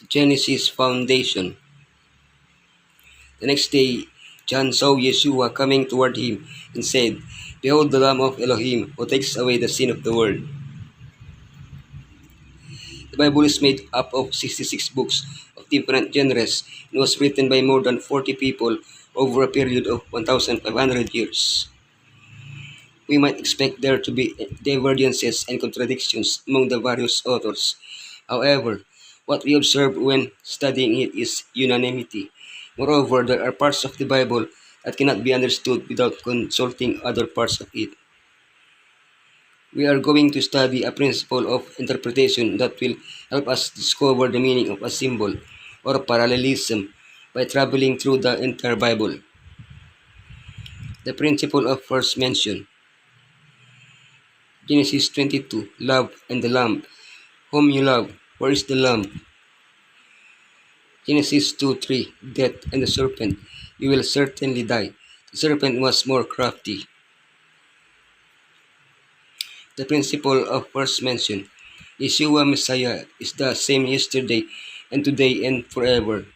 Genesis Foundation. The next day, John saw Yeshua coming toward him and said, "Behold the Lamb of Elohim who takes away the sin of the world." The Bible is made up of 66 books of different genres and was written by more than 40 people over a period of 1,500 years. We might expect there to be divergences and contradictions among the various authors. However, what we observe when studying it is unanimity. Moreover, there are parts of the Bible that cannot be understood without consulting other parts of it. We are going to study a principle of interpretation that will help us discover the meaning of a symbol or parallelism by traveling through the entire Bible. The principle of first mention. Genesis 22, love and the lamb. Whom you love, where is the lamb? Genesis 2:3, death and the serpent. You will certainly die. The serpent was more crafty. The principle of first mention. Yeshua Messiah is the same yesterday and today and forever.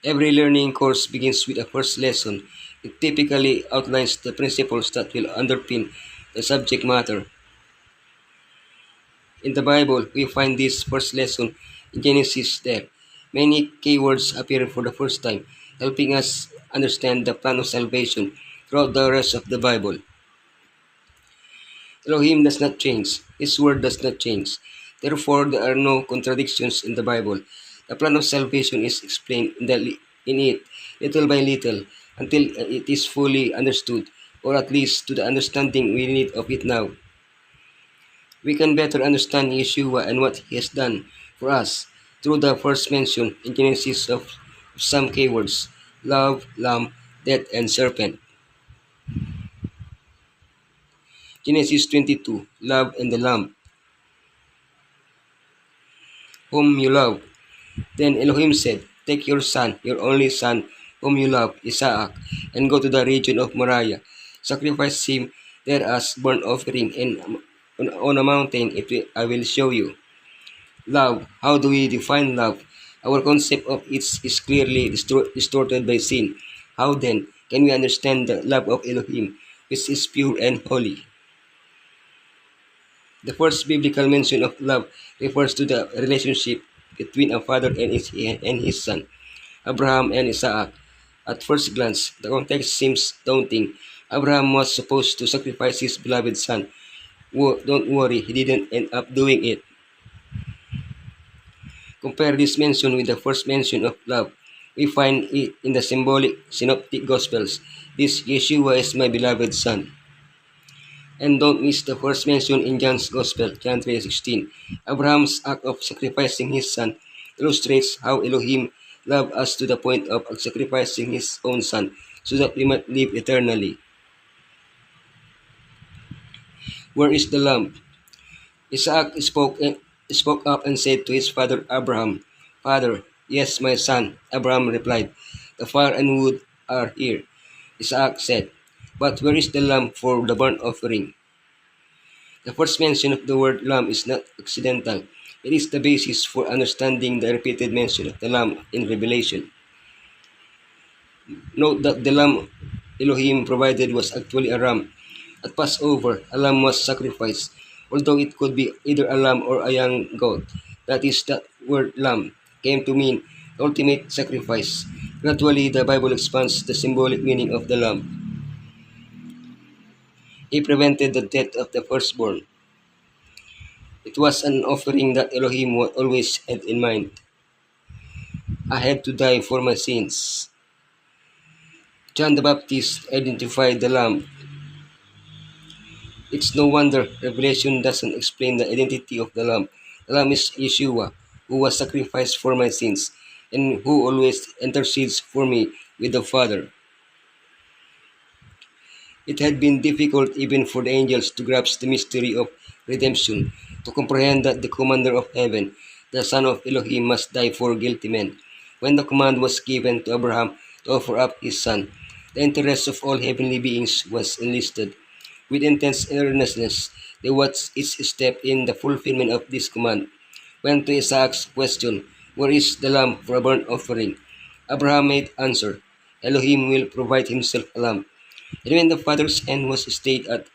Every learning course begins with a first lesson. It typically outlines the principles that will underpin the subject matter. In the Bible, we find this first lesson in Genesis there. Many keywords appear for the first time, helping us understand the plan of salvation throughout the rest of the Bible. Elohim does not change. His word does not change. Therefore, there are no contradictions in the Bible. The plan of salvation is explained in it little by little until it is fully understood, or at least to the understanding we need of it now. We can better understand Yeshua and what he has done for us through the first mention in Genesis of some keywords: love, lamb, death, and serpent. Genesis 22, love and the lamb. Whom you love. Then Elohim said, "Take your son, your only son, whom you love, Isaac, and go to the region of Moriah. Sacrifice him there as burnt offering on a mountain I will show you." Love. How do we define love? Our concept of it is clearly distorted by sin. How then can we understand the love of Elohim, which is pure and holy? The first biblical mention of love refers to the relationship between a father and his son, Abraham and Isaac. At first glance, the context seems daunting. Abraham was supposed to sacrifice his beloved son. Don't worry, he didn't end up doing it. Compare this mention with the first mention of love. We find it in the symbolic synoptic gospels. This Yeshua is my beloved son. And don't miss the first mention in John's Gospel, John 3:16. Abraham's act of sacrificing his son illustrates how Elohim loved us to the point of sacrificing his own son so that we might live eternally. Where is the lamb? Isaac spoke up and said to his father Abraham, "Father." "Yes, my son," Abraham replied. "The fire and wood are here." Isaac said, "But where is the lamb for the burnt offering?" The first mention of the word lamb is not accidental. It is the basis for understanding the repeated mention of the lamb in Revelation. Note that the lamb Elohim provided was actually a ram. At Passover, a lamb was sacrificed, although it could be either a lamb or a young goat. That is, that word lamb came to mean the ultimate sacrifice. Gradually, the Bible expands the symbolic meaning of the lamb. He prevented the death of the firstborn. It was an offering that Elohim always had in mind. "I had to die for my sins." John the Baptist identified the lamb. It's no wonder Revelation doesn't explain the identity of the lamb. The lamb is Yeshua, who was sacrificed for my sins, and who always intercedes for me with the Father. It had been difficult even for the angels to grasp the mystery of redemption, to comprehend that the commander of heaven, the Son of Elohim, must die for guilty men. When the command was given to Abraham to offer up his son, the interest of all heavenly beings was enlisted. With intense earnestness, they watched each step in the fulfillment of this command. When to Isaac's question, "Where is the lamb for a burnt offering?" Abraham made answer, "Elohim will provide himself a lamb." And when the father's hand was stayed at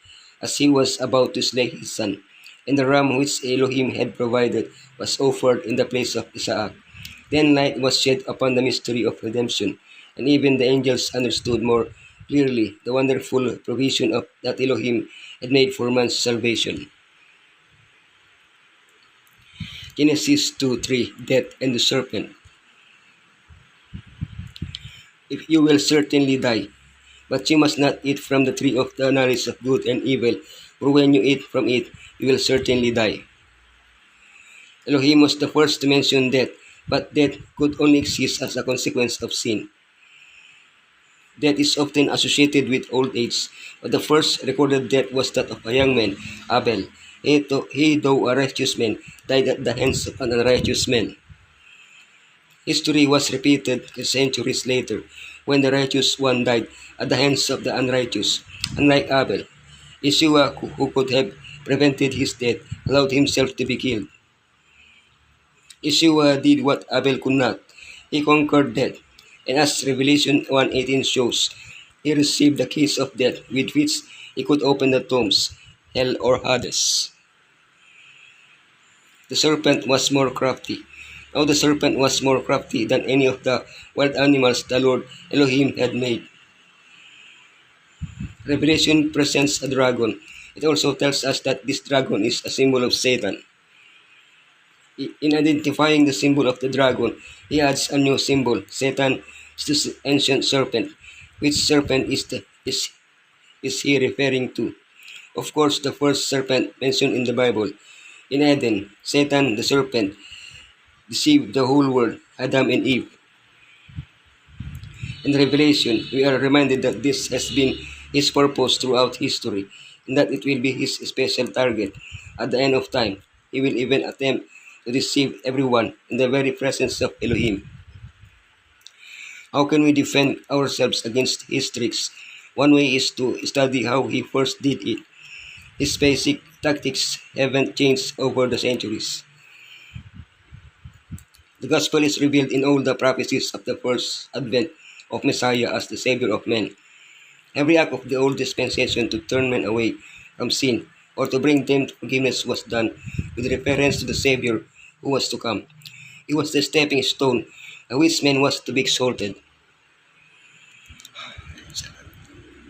as he was about to slay his son, and the ram which Elohim had provided was offered in the place of Isaac, then light was shed upon the mystery of redemption, and even the angels understood more clearly the wonderful provision of that Elohim had made for man's salvation. Genesis 2:3, Death and the Serpent. If you will certainly die, but you must not eat from the tree of the knowledge of good and evil, for when you eat from it, you will certainly die. Elohim was the first to mention death, but death could only exist as a consequence of sin. Death is often associated with old age, but the first recorded death was that of a young man, Abel. He, though a righteous man, died at the hands of an unrighteous man. History was repeated centuries later, when the righteous one died at the hands of the unrighteous. Unlike Abel, Yeshua, who could have prevented his death, allowed himself to be killed. Yeshua did what Abel could not. He conquered death, and as Revelation 1:18 shows, he received the keys of death with which he could open the tombs, hell or Hades. The serpent was more crafty. Now the serpent was more crafty than any of the wild animals the Lord Elohim had made. Revelation presents a dragon. It also tells us that this dragon is a symbol of Satan. In identifying the symbol of the dragon, he adds a new symbol. Satan is the ancient serpent. Which serpent is he referring to? Of course, the first serpent mentioned in the Bible. In Eden, Satan, the serpent, deceived the whole world, Adam and Eve. In Revelation, we are reminded that this has been his purpose throughout history, and that it will be his special target at the end of time. He will even attempt to deceive everyone in the very presence of Elohim. How can we defend ourselves against his tricks? One way is to study how he first did it. His basic tactics haven't changed over the centuries. The gospel is revealed in all the prophecies of the first advent of Messiah as the Savior of men. Every act of the old dispensation to turn men away from sin or to bring them to forgiveness was done with reference to the Savior who was to come. He was the stepping stone by which man was to be exalted.